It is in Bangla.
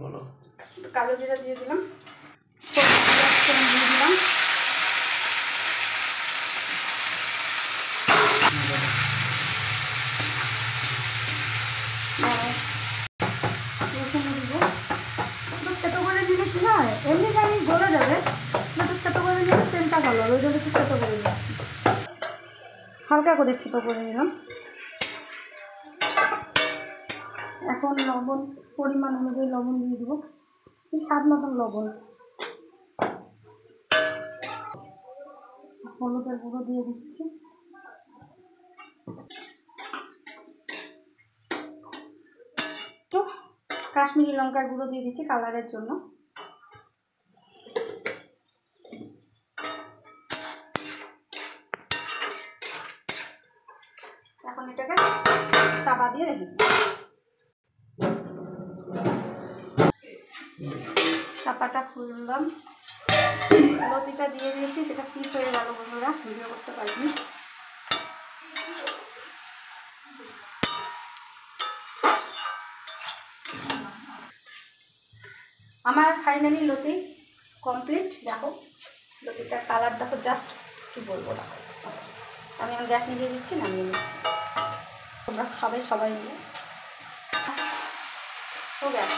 বলো। কালো জিরা দিয়ে দিলাম, দিয়ে দিলাম, রসুন দিব। ছোটো করে দিলে কি হয়, এমনি জানি গলে যাবে, কিন্তু ছোটো করে দিলে সেন্টটা ভালো হবে, ওই জন্য একটু ছোটো করে দিচ্ছি। হালকা করে ছোটো করে নিলাম। এখন লবণ পরিমাণ অনুযায়ী লবণ দিয়ে দেবো, স্বাদ মতন লবণ। হলুদের গুঁড়ো দিয়ে দিচ্ছি, তো কাশ্মীরি লঙ্কার গুঁড়ো দিয়ে দিচ্ছি কালারের জন্য। এখন এটাকে চাপা দিয়ে রেখে দিই। চাপাটা খুললাম, লতিটা দিয়ে দিয়েছি, সেটা স্কিপ হয়ে গেল বন্ধুরা, ভিডিও করতে পারিনি। আমার ফাইনালি লতি কমপ্লিট। দেখো লতিটার কালার দেখো, জাস্ট কি বলবো না। আমি আমার গ্যাস নিভিয়ে দিচ্ছি, নামিয়ে নিচ্ছি। তোমরা খাবে সবাই মিলে। ও গ্যাস